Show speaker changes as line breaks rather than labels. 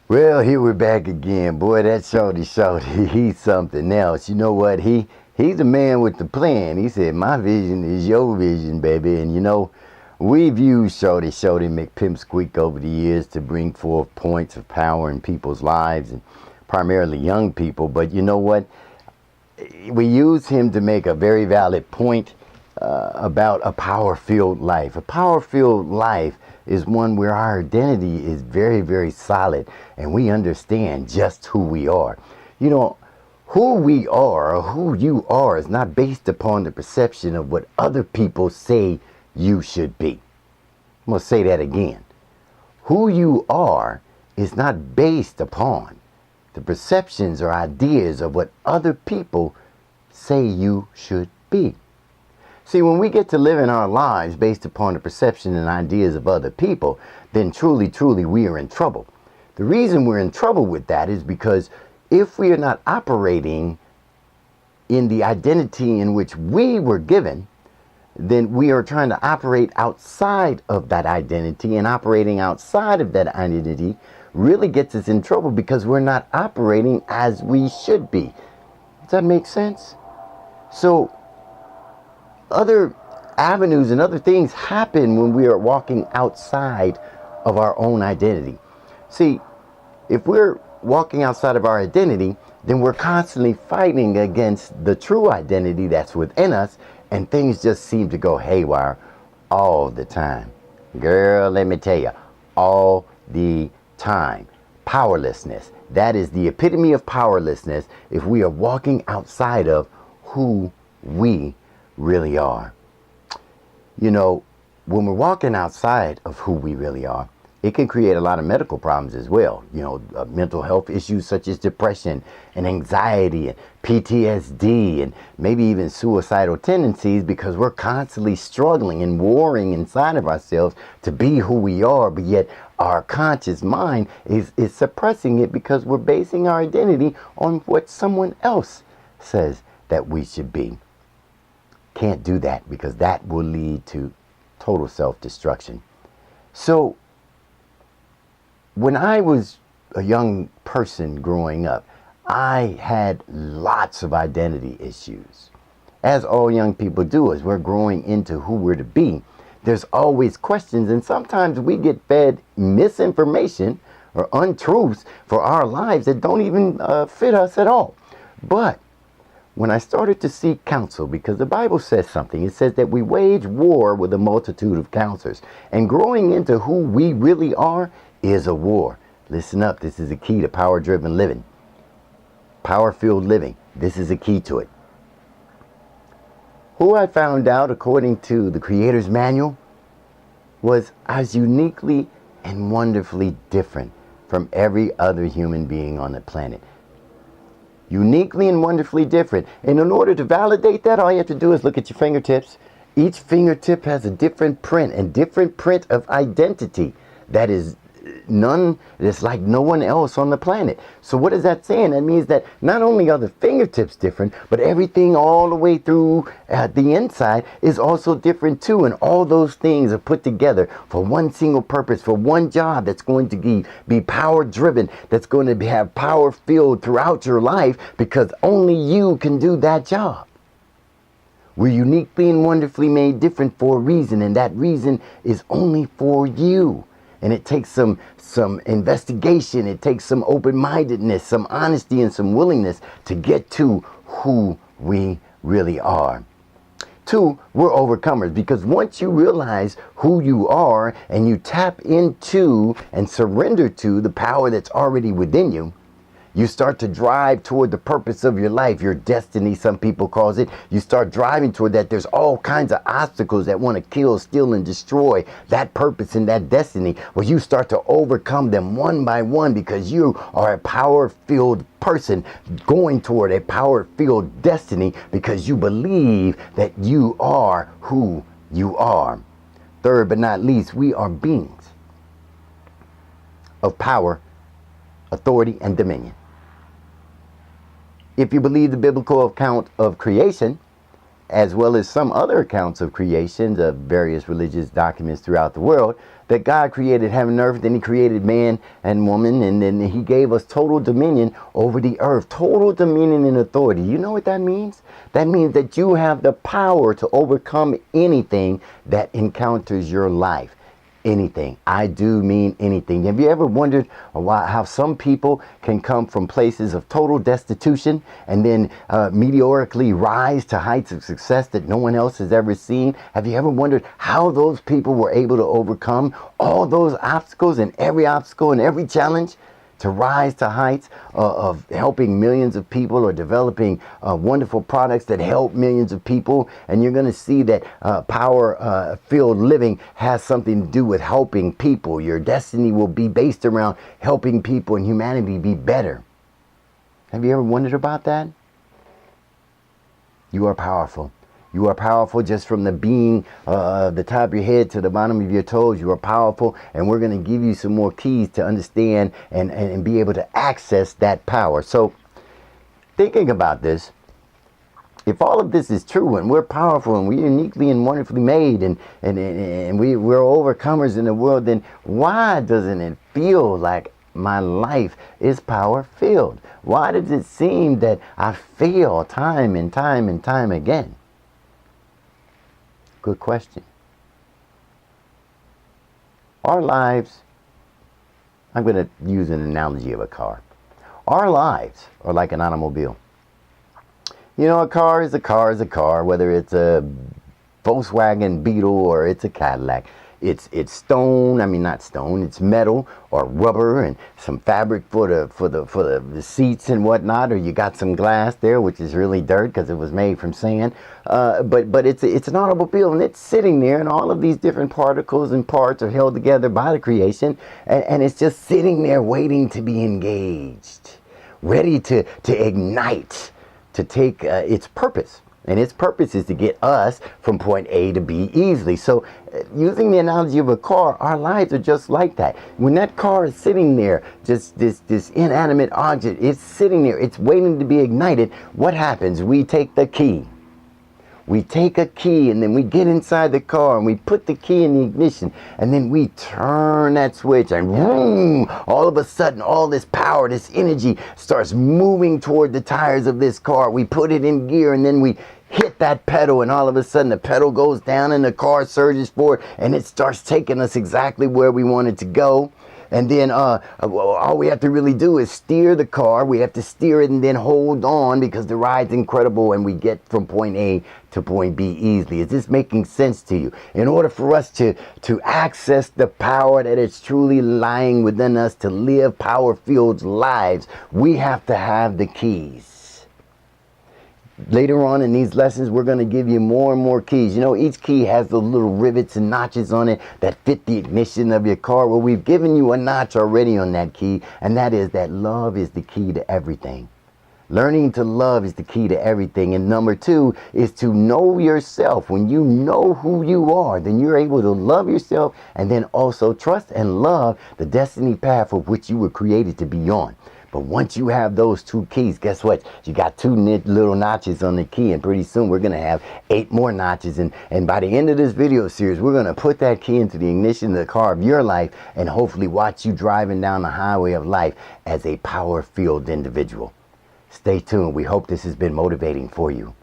Well, here we're back again. Boy, that shorty, he's something else. You know what? He's the man with the plan. He said, my vision is your vision, baby. And we've used Shorty McPimpsqueak over the years to bring forth points of power in people's lives, and primarily young people. But you know what? We use him to make a very valid point about a power-filled life. A power-filled life is one where our identity is very, very solid and we understand just who we are. You know, who we are or who you are is not based upon the perception of what other people say you should be. I'm going to say that again. Who you are is not based upon the perceptions or ideas of what other people say you should be. See, when we get to live in our lives based upon the perception and ideas of other people, then truly, truly we are in trouble. The reason we're in trouble with that is because if we are not operating in the identity in which we were given, then we are trying to operate outside of that identity, and operating outside of that identity really gets us in trouble because we're not operating as we should be. Does that make sense? So other avenues and other things happen when we are walking outside of our own identity. See, if we're walking outside of our identity, then we're constantly fighting against the true identity that's within us, and things just seem to go haywire all the time. Girl, let me tell you, all the time. Powerlessness. That is the epitome of powerlessness if we are walking outside of who we really are. You know, when we're walking outside of who we really are, it can create a lot of medical problems as well. You know, mental health issues such as depression and anxiety and PTSD, and maybe even suicidal tendencies, because we're constantly struggling and warring inside of ourselves to be who we are, but yet our conscious mind is suppressing it because we're basing our identity on what someone else says that we should be. Can't do that, because that will lead to total self-destruction. So when I was a young person growing up, I had lots of identity issues. As all young people do, as we're growing into who we're to be, there's always questions, and sometimes we get fed misinformation or untruths for our lives that don't even fit us at all. But when I started to seek counsel, because the Bible says something, it says that we wage war with a multitude of counselors. And growing into who we really are is a war. Listen up, this is a key to power-driven living. Power-filled living, this is a key to it. Who I found out, according to the Creator's Manual, was I was uniquely and wonderfully different from every other human being on the planet. Uniquely and wonderfully different. And in order to validate that, all you have to do is look at your fingertips. Each fingertip has a different print, and different print of identity that is that's like no one else on the planet. So what is that saying? That means that not only are the fingertips different, but everything all the way through the inside is also different too. And all those things are put together for one single purpose, for one job that's going to be power driven, that's going to have power filled throughout your life, because only you can do that job. We're uniquely and wonderfully made different for a reason, and that reason is only for you. And it takes some investigation, it takes some open-mindedness, some honesty, and some willingness to get to who we really are. Two, we're overcomers, because once you realize who you are and you tap into and surrender to the power that's already within you, you start to drive toward the purpose of your life, your destiny, some people calls it. You start driving toward that. There's all kinds of obstacles that want to kill, steal, and destroy that purpose and that destiny. Well, you start to overcome them one by one, because you are a power-filled person going toward a power-filled destiny, because you believe that you are who you are. Third but not least, we are beings of power, authority, and dominion. If you believe the biblical account of creation, as well as some other accounts of creations of various religious documents throughout the world, that God created heaven and earth, then he created man and woman, and then he gave us total dominion over the earth. Total dominion and authority. You know what that means? That means that you have the power to overcome anything that encounters your life. Anything. I do mean anything. Have you ever wondered how some people can come from places of total destitution and then meteorically rise to heights of success that no one else has ever seen? Have you ever wondered how those people were able to overcome all those obstacles and every challenge to rise to heights of helping millions of people or developing wonderful products that help millions of people? And you're going to see that power-filled living has something to do with helping people. Your destiny will be based around helping people and humanity be better. Have you ever wondered about that? You are powerful. You are powerful just from the being the top of your head to the bottom of your toes. You are powerful, and we're going to give you some more keys to understand and be able to access that power. So, thinking about this, if all of this is true and we're powerful and we're uniquely and wonderfully made and we're overcomers in the world, then why doesn't it feel like my life is power-filled? Why does it seem that I fail time and time again? Good question. Our lives, I'm going to use an analogy of a car. Our lives are like an automobile. You know, a car is a car, whether it's a Volkswagen Beetle or it's a Cadillac. It's stone, I mean not stone, it's metal or rubber and some fabric for the seats and whatnot, or you got some glass there, which is really dirt because it was made from sand. But it's an automobile, and it's sitting there, and all of these different particles and parts are held together by the creation, and it's just sitting there waiting to be engaged, ready to ignite, to take its purpose. And its purpose is to get us from point A to B easily. So using the analogy of a car, our lives are just like that. When that car is sitting there, just this inanimate object, it's sitting there, it's waiting to be ignited. What happens? We take the key. We take a key, and then we get inside the car and we put the key in the ignition, and then we turn that switch, and boom, all of a sudden all this power, this energy starts moving toward the tires of this car. We put it in gear, and then we hit that pedal, and all of a sudden the pedal goes down and the car surges forward, and it starts taking us exactly where we want it to go. And then all we have to really do is steer the car. We have to steer it and then hold on, because the ride's incredible and we get from point A to point B easily. Is this making sense to you? In order for us to access the power that is truly lying within us, to live power-filled lives, we have to have the keys. Later on in these lessons, we're going to give you more and more keys. You know, each key has the little rivets and notches on it that fit the ignition of your car. Well, we've given you a notch already on that key, and that is that love is the key to everything. Learning to love is the key to everything. And number two is to know yourself. When you know who you are, then you're able to love yourself and then also trust and love the destiny path of which you were created to be on. But once you have those two keys, guess what? You got two little notches on the key, and pretty soon we're going to have 8 more notches. And by the end of this video series, we're going to put that key into the ignition of the car of your life and hopefully watch you driving down the highway of life as a power-filled individual. Stay tuned. We hope this has been motivating for you.